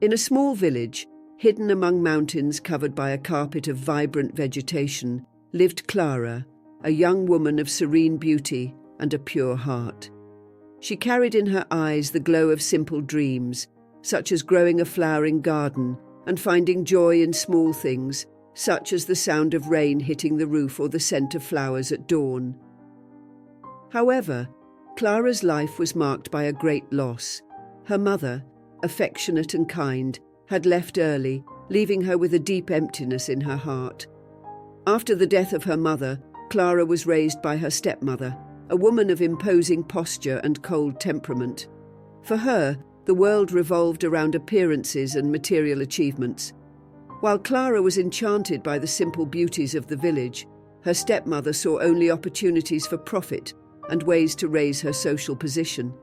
In a small village, hidden among mountains covered by a carpet of vibrant vegetation, lived Clara, a young woman of serene beauty and a pure heart. She carried in her eyes the glow of simple dreams, such as growing a flowering garden and finding joy in small things, such as the sound of rain hitting the roof or the scent of flowers at dawn. However, Clara's life was marked by a great loss. Her mother, affectionate and kind, had left early, leaving her with a deep emptiness in her heart. After the death of her mother, Clara was raised by her stepmother, a woman of imposing posture and cold temperament. For her, the world revolved around appearances and material achievements. While Clara was enchanted by the simple beauties of the village, her stepmother saw only opportunities for profit and ways to raise her social position.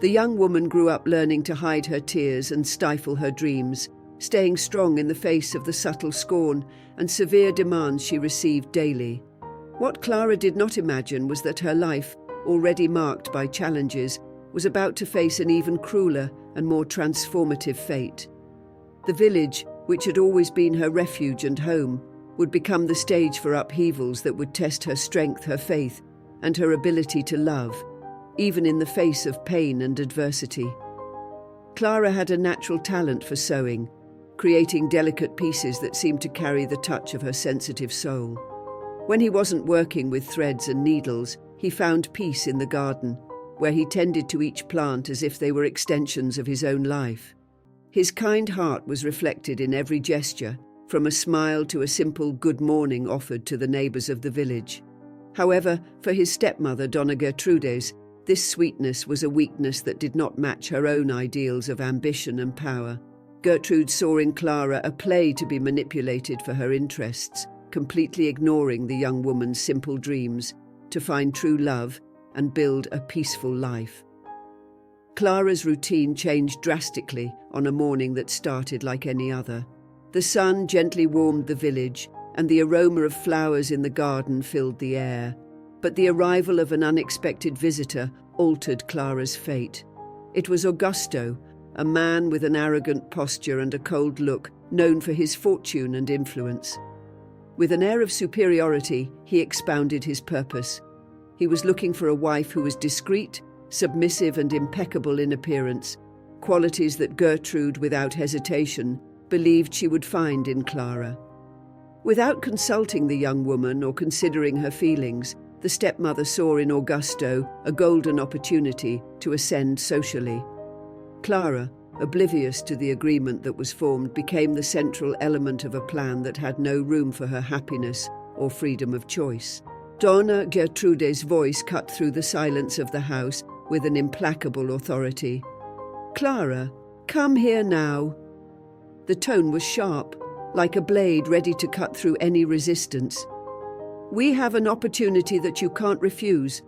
The young woman grew up learning to hide her tears and stifle her dreams, staying strong in the face of the subtle scorn and severe demands she received daily. What Clara did not imagine was that her life, already marked by challenges, was about to face an even crueler and more transformative fate. The village, which had always been her refuge and home, would become the stage for upheavals that would test her strength, her faith, and her ability to love, even in the face of pain and adversity. Clara had a natural talent for sewing, creating delicate pieces that seemed to carry the touch of her sensitive soul. When he wasn't working with threads and needles, he found peace in the garden, where he tended to each plant as if they were extensions of his own life. His kind heart was reflected in every gesture, from a smile to a simple good morning offered to the neighbours of the village. However, for his stepmother, Donna Gertrudes, this sweetness was a weakness that did not match her own ideals of ambition and power. Gertrude saw in Clara a play to be manipulated for her interests, completely ignoring the young woman's simple dreams to find true love and build a peaceful life. Clara's routine changed drastically on a morning that started like any other. The sun gently warmed the village, and the aroma of flowers in the garden filled the air. But the arrival of an unexpected visitor altered Clara's fate. It was Augusto, a man with an arrogant posture and a cold look, known for his fortune and influence. With an air of superiority, he expounded his purpose. He was looking for a wife who was discreet, submissive, and impeccable in appearance, qualities that Gertrude, without hesitation, believed she would find in Clara. Without consulting the young woman or considering her feelings, the stepmother saw in Augusto a golden opportunity to ascend socially. Clara, oblivious to the agreement that was formed, became the central element of a plan that had no room for her happiness or freedom of choice. Donna Gertrude's voice cut through the silence of the house with an implacable authority. "Clara, come here now." The tone was sharp, like a blade ready to cut through any resistance. "We have an opportunity that you can't refuse.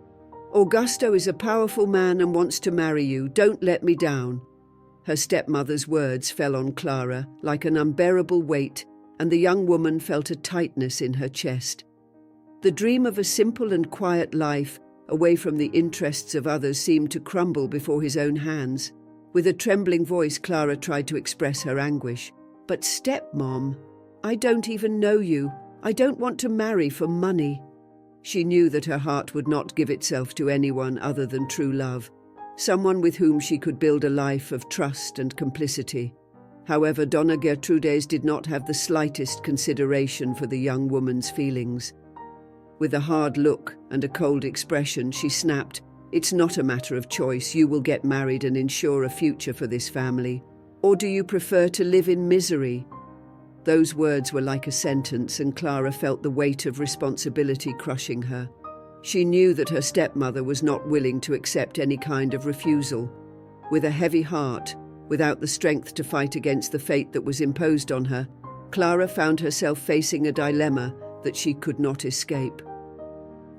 Augusto is a powerful man and wants to marry you. Don't let me down." Her stepmother's words fell on Clara like an unbearable weight, and the young woman felt a tightness in her chest. The dream of a simple and quiet life, away from the interests of others, seemed to crumble before his own hands. With a trembling voice, Clara tried to express her anguish. "But stepmom, I don't even know you. I don't want to marry for money." She knew that her heart would not give itself to anyone other than true love, someone with whom she could build a life of trust and complicity. However, Donna Gertrudes did not have the slightest consideration for the young woman's feelings. With a hard look and a cold expression, she snapped, "It's not a matter of choice. You will get married and ensure a future for this family. Or do you prefer to live in misery?" Those words were like a sentence, and Clara felt the weight of responsibility crushing her. She knew that her stepmother was not willing to accept any kind of refusal. With a heavy heart, without the strength to fight against the fate that was imposed on her, Clara found herself facing a dilemma that she could not escape.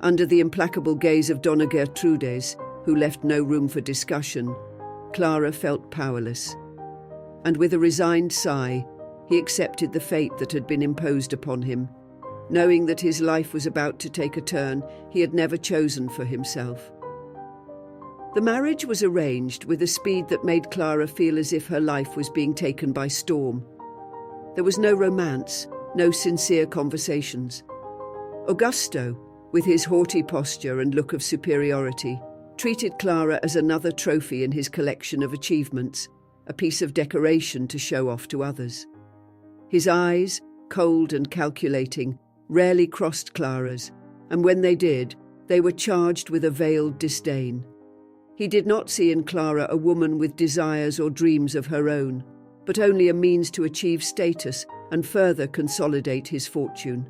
Under the implacable gaze of Donna Gertrudes, who left no room for discussion, Clara felt powerless. And with a resigned sigh, he accepted the fate that had been imposed upon him. Knowing that his life was about to take a turn he had never chosen for himself. The marriage was arranged with a speed that made Clara feel as if her life was being taken by storm. There was no romance, no sincere conversations. Augusto, with his haughty posture and look of superiority, treated Clara as another trophy in his collection of achievements, a piece of decoration to show off to others. His eyes, cold and calculating, rarely crossed Clara's, and when they did, they were charged with a veiled disdain. He did not see in Clara a woman with desires or dreams of her own, but only a means to achieve status and further consolidate his fortune.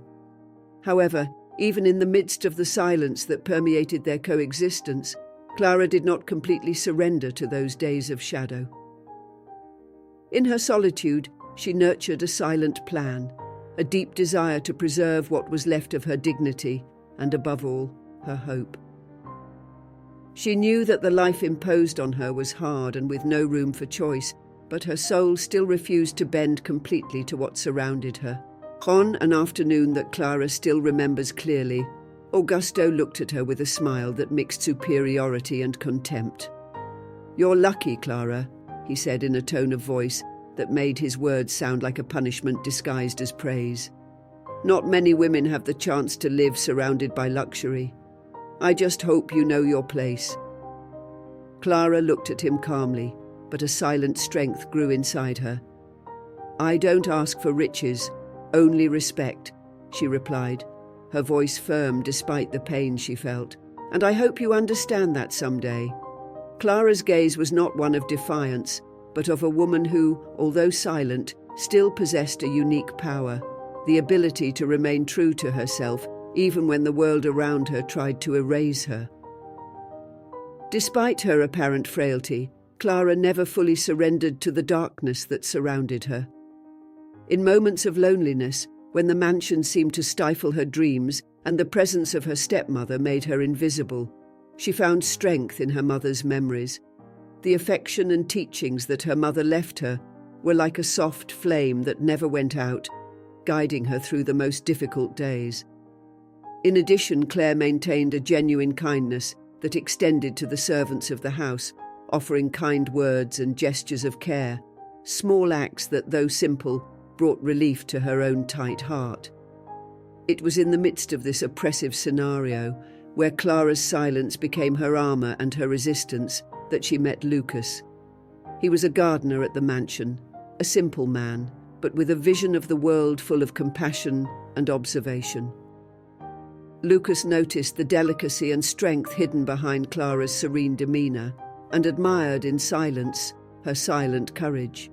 However, even in the midst of the silence that permeated their coexistence, Clara did not completely surrender to those days of shadow. In her solitude, she nurtured a silent plan, a deep desire to preserve what was left of her dignity and, above all, her hope. She knew that the life imposed on her was hard and with no room for choice, but her soul still refused to bend completely to what surrounded her. On an afternoon that Clara still remembers clearly, Augusto looked at her with a smile that mixed superiority and contempt. "You're lucky, Clara," he said in a tone of voice that made his words sound like a punishment disguised as praise. "Not many women have the chance to live surrounded by luxury. I just hope you know your place." Clara looked at him calmly, but a silent strength grew inside her. "I don't ask for riches, only respect," she replied, her voice firm despite the pain she felt. "And I hope you understand that someday." Clara's gaze was not one of defiance, but of a woman who, although silent, still possessed a unique power, the ability to remain true to herself even when the world around her tried to erase her. Despite her apparent frailty, Clara never fully surrendered to the darkness that surrounded her. In moments of loneliness, when the mansion seemed to stifle her dreams and the presence of her stepmother made her invisible, she found strength in her mother's memories. The affection and teachings that her mother left her were like a soft flame that never went out, guiding her through the most difficult days. In addition, Claire maintained a genuine kindness that extended to the servants of the house, offering kind words and gestures of care, small acts that, though simple, brought relief to her own tight heart. It was in the midst of this oppressive scenario, where Clara's silence became her armor and her resistance, that she met Lucas. He was a gardener at the mansion, a simple man, but with a vision of the world full of compassion and observation. Lucas noticed the delicacy and strength hidden behind Clara's serene demeanor and admired in silence her silent courage.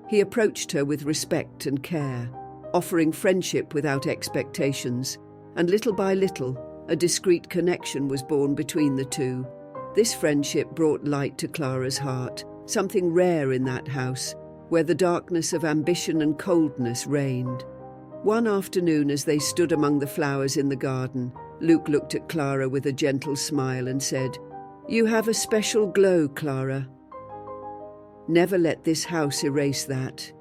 He approached her with respect and care, offering friendship without expectations, and little by little, a discreet connection was born between the two. This friendship brought light to Clara's heart, something rare in that house, where the darkness of ambition and coldness reigned. One afternoon, as they stood among the flowers in the garden, Luke looked at Clara with a gentle smile and said, "You have a special glow, Clara. Never let this house erase that."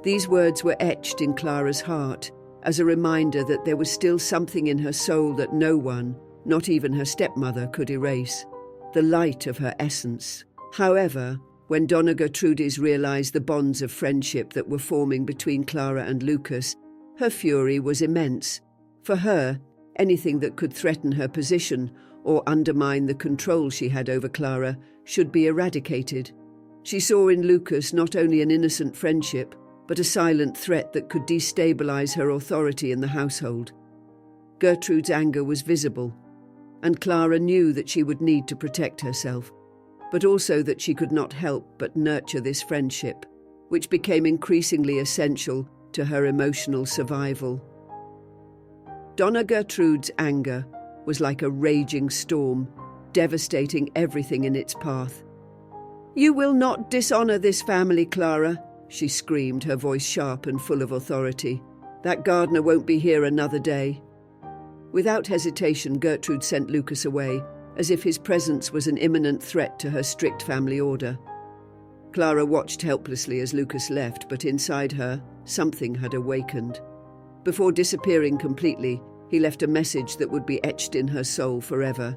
These words were etched in Clara's heart as a reminder that there was still something in her soul that no one, not even her stepmother, could erase, the light of her essence. However, when Donna Gertrudis realized the bonds of friendship that were forming between Clara and Lucas, her fury was immense. For her, anything that could threaten her position or undermine the control she had over Clara should be eradicated. She saw in Lucas not only an innocent friendship, but a silent threat that could destabilize her authority in the household. Gertrude's anger was visible, and Clara knew that she would need to protect herself, but also that she could not help but nurture this friendship, which became increasingly essential to her emotional survival. Donna Gertrude's anger was like a raging storm, devastating everything in its path. "You will not dishonor this family, Clara," she screamed, her voice sharp and full of authority. "That gardener won't be here another day." Without hesitation, Gertrude sent Lucas away, as if his presence was an imminent threat to her strict family order. Clara watched helplessly as Lucas left, but inside her, something had awakened. Before disappearing completely, he left a message that would be etched in her soul forever.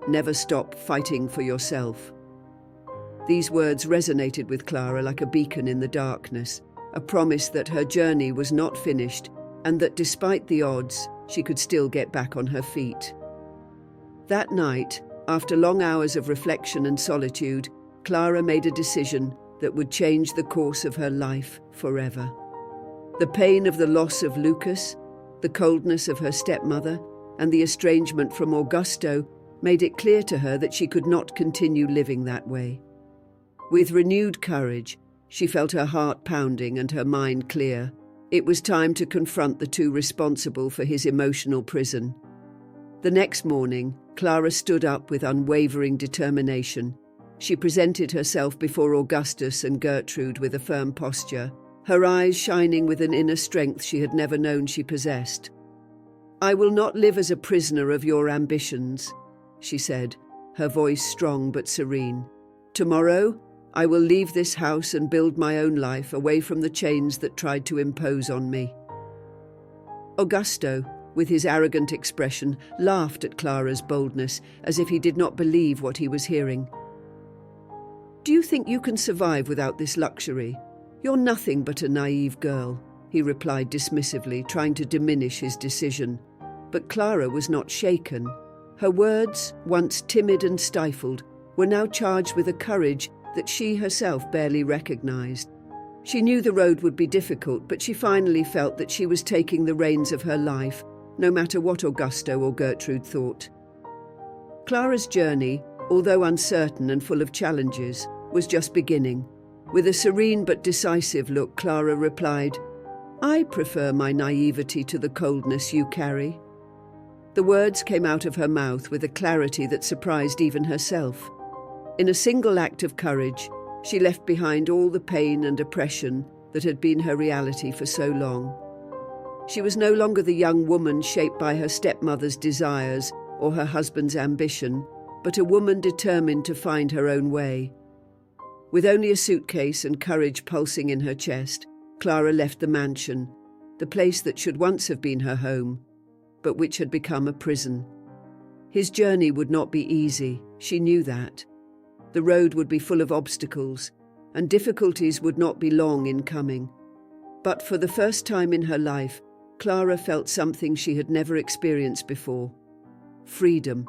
never stop fighting for yourself." These words resonated with Clara like a beacon in the darkness, a promise that her journey was not finished and that despite the odds, she could still get back on her feet. That night, after long hours of reflection and solitude, Clara made a decision that would change the course of her life forever. The pain of the loss of Lucas, the coldness of her stepmother, and the estrangement from Augusto made it clear to her that she could not continue living that way. With renewed courage, she felt her heart pounding and her mind clear. It was time to confront the two responsible for his emotional prison. The next morning, Clara stood up with unwavering determination. She presented herself before Augustus and Gertrude with a firm posture, her eyes shining with an inner strength she had never known she possessed. "I will not live as a prisoner of your ambitions," she said, her voice strong but serene. "Tomorrow, I will leave this house and build my own life away from the chains that tried to impose on me." Augusto, with his arrogant expression, laughed at Clara's boldness as if he did not believe what he was hearing. "Do you think you can survive without this luxury? You're nothing but a naive girl," he replied dismissively, trying to diminish his decision. But Clara was not shaken. Her words, once timid and stifled, were now charged with a courage that she herself barely recognized. She knew the road would be difficult, but she finally felt that she was taking the reins of her life, no matter what Augusto or Gertrude thought. Clara's journey, although uncertain and full of challenges, was just beginning. With a serene but decisive look, Clara replied, "I prefer my naivety to the coldness you carry." The words came out of her mouth with a clarity that surprised even herself. In a single act of courage, she left behind all the pain and oppression that had been her reality for so long. She was no longer the young woman shaped by her stepmother's desires or her husband's ambition, but a woman determined to find her own way. With only a suitcase and courage pulsing in her chest, Clara left the mansion, the place that should once have been her home, but which had become a prison. His journey would not be easy, she knew that. The road would be full of obstacles, and difficulties would not be long in coming. But for the first time in her life, Clara felt something she had never experienced before. Freedom,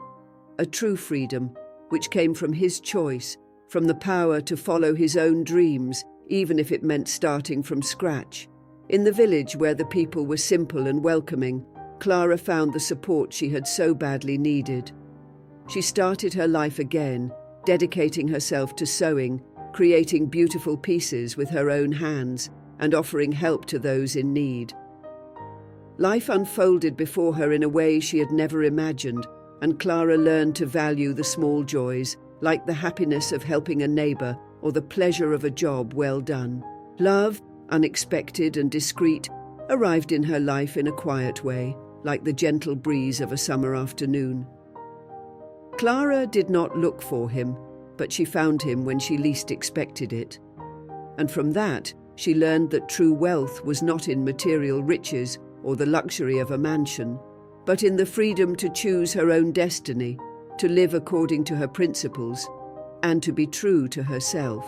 a true freedom, which came from his choice, from the power to follow his own dreams, even if it meant starting from scratch. In the village where the people were simple and welcoming, Clara found the support she had so badly needed. She started her life again, dedicating herself to sewing, creating beautiful pieces with her own hands, and offering help to those in need. Life unfolded before her in a way she had never imagined, and Clara learned to value the small joys, like the happiness of helping a neighbor or the pleasure of a job well done. Love, unexpected and discreet, arrived in her life in a quiet way, like the gentle breeze of a summer afternoon. Clara did not look for him, but she found him when she least expected it. And from that, she learned that true wealth was not in material riches or the luxury of a mansion, but in the freedom to choose her own destiny, to live according to her principles, and to be true to herself.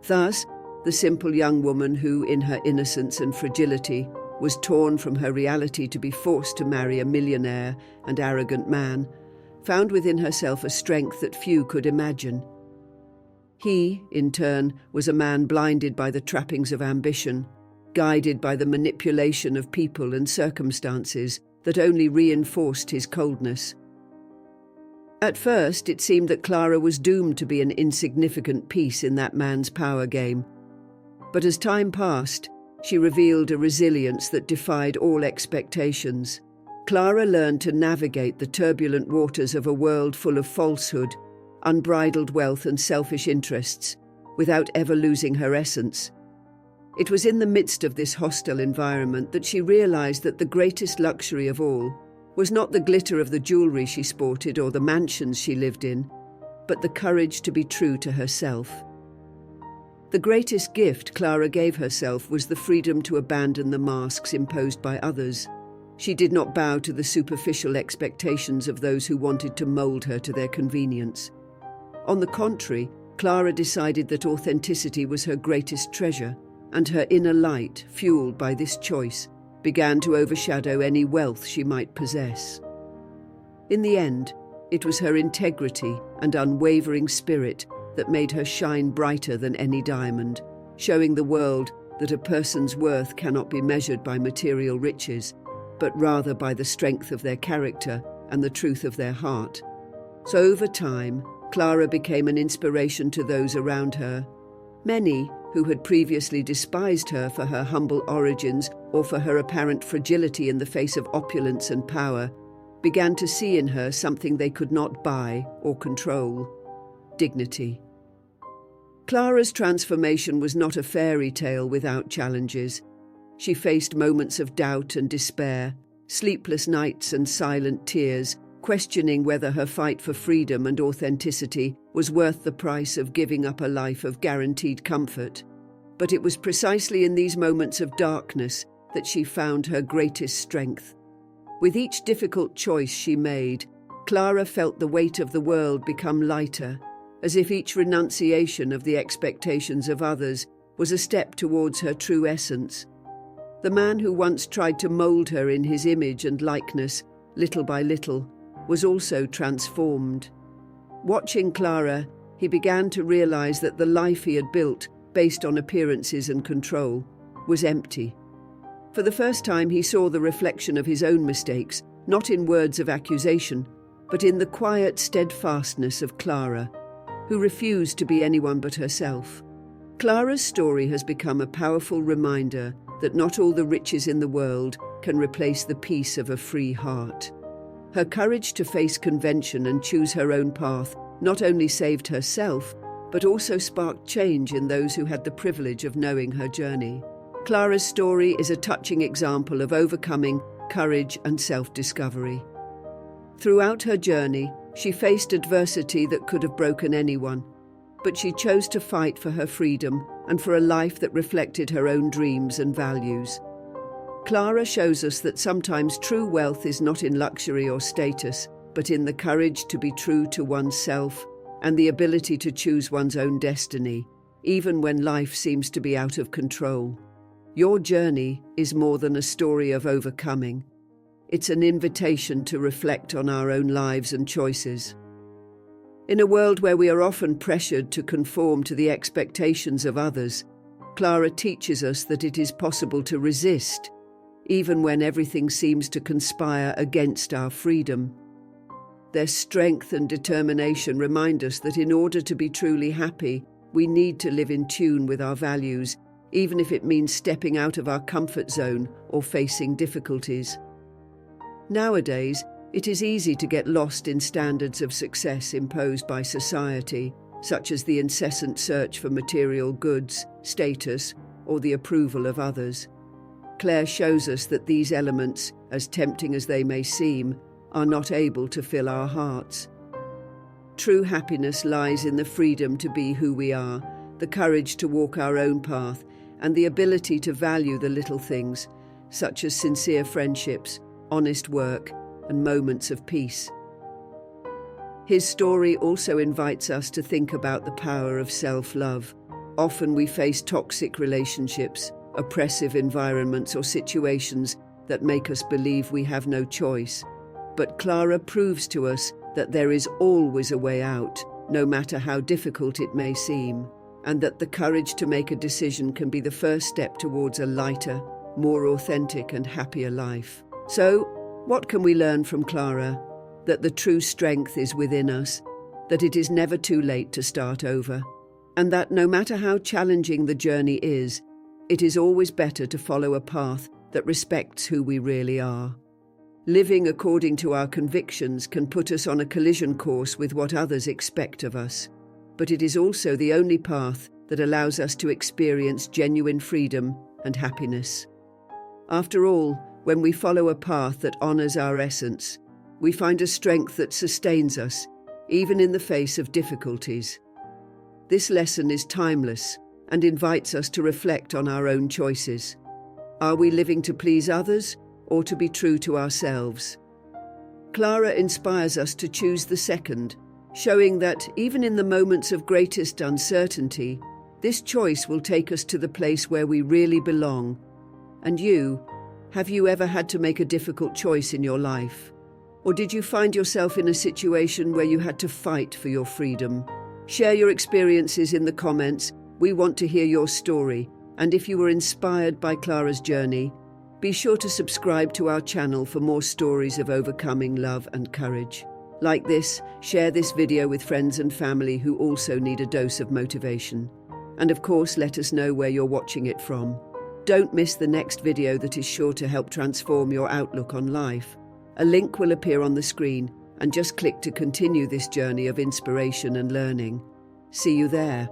Thus, the simple young woman who, in her innocence and fragility, was torn from her reality to be forced to marry a millionaire and arrogant man, found within herself a strength that few could imagine. He, in turn, was a man blinded by the trappings of ambition, guided by the manipulation of people and circumstances that only reinforced his coldness. At first, it seemed that Clara was doomed to be an insignificant piece in that man's power game. But as time passed, she revealed a resilience that defied all expectations. Clara learned to navigate the turbulent waters of a world full of falsehood, unbridled wealth and selfish interests, without ever losing her essence. It was in the midst of this hostile environment that she realized that the greatest luxury of all was not the glitter of the jewelry she sported or the mansions she lived in, but the courage to be true to herself. The greatest gift Clara gave herself was the freedom to abandon the masks imposed by others, She did not bow to the superficial expectations of those who wanted to mold her to their convenience. On the contrary, Clara decided that authenticity was her greatest treasure, and her inner light, fueled by this choice, began to overshadow any wealth she might possess. In the end, it was her integrity and unwavering spirit that made her shine brighter than any diamond, showing the world that a person's worth cannot be measured by material riches, but rather by the strength of their character and the truth of their heart. So over time, Clara became an inspiration to those around her. Many, who had previously despised her for her humble origins or for her apparent fragility in the face of opulence and power, began to see in her something they could not buy or control: dignity. Clara's transformation was not a fairy tale without challenges. She faced moments of doubt and despair, sleepless nights and silent tears, questioning whether her fight for freedom and authenticity was worth the price of giving up a life of guaranteed comfort. But it was precisely in these moments of darkness that she found her greatest strength. With each difficult choice she made, Clara felt the weight of the world become lighter, as if each renunciation of the expectations of others was a step towards her true essence. The man who once tried to mold her in his image and likeness, little by little, was also transformed. Watching Clara, he began to realize that the life he had built, based on appearances and control, was empty. For the first time, he saw the reflection of his own mistakes, not in words of accusation, but in the quiet steadfastness of Clara, who refused to be anyone but herself. Clara's story has become a powerful reminder that not all the riches in the world can replace the peace of a free heart. Her courage to face convention and choose her own path not only saved herself, but also sparked change in those who had the privilege of knowing her journey. Clara's story is a touching example of overcoming courage and self-discovery. Throughout her journey, she faced adversity that could have broken anyone, but she chose to fight for her freedom and for a life that reflected her own dreams and values. Clara shows us that sometimes true wealth is not in luxury or status, but in the courage to be true to oneself and the ability to choose one's own destiny, even when life seems to be out of control. Your journey is more than a story of overcoming. It's an invitation to reflect on our own lives and choices. In a world where we are often pressured to conform to the expectations of others, Clara teaches us that it is possible to resist, even when everything seems to conspire against our freedom. Their strength and determination remind us that in order to be truly happy, we need to live in tune with our values, even if it means stepping out of our comfort zone or facing difficulties. Nowadays, it is easy to get lost in standards of success imposed by society, such as the incessant search for material goods, status, or the approval of others. Claire shows us that these elements, as tempting as they may seem, are not able to fill our hearts. True happiness lies in the freedom to be who we are, the courage to walk our own path, and the ability to value the little things, such as sincere friendships, honest work, and moments of peace. His story also invites us to think about the power of self-love. Often we face toxic relationships, oppressive environments, or situations that make us believe we have no choice. But Clara proves to us that there is always a way out, no matter how difficult it may seem, and that the courage to make a decision can be the first step towards a lighter, more authentic and happier life. So, what can we learn from Clara? That the true strength is within us, that it is never too late to start over, and that no matter how challenging the journey is, it is always better to follow a path that respects who we really are. Living according to our convictions can put us on a collision course with what others expect of us, but it is also the only path that allows us to experience genuine freedom and happiness. After all, when we follow a path that honors our essence, we find a strength that sustains us, even in the face of difficulties. This lesson is timeless and invites us to reflect on our own choices. Are we living to please others, or to be true to ourselves. Clara inspires us to choose the second, showing that even in the moments of greatest uncertainty, this choice will take us to the place where we really belong. And you, have you ever had to make a difficult choice in your life? Or did you find yourself in a situation where you had to fight for your freedom? Share your experiences in the comments. We want to hear your story. And if you were inspired by Clara's journey, be sure to subscribe to our channel for more stories of overcoming love and courage. Like this, share this video with friends and family who also need a dose of motivation. And of course, let us know where you're watching it from. Don't miss the next video that is sure to help transform your outlook on life. A link will appear on the screen, and just click to continue this journey of inspiration and learning. See you there.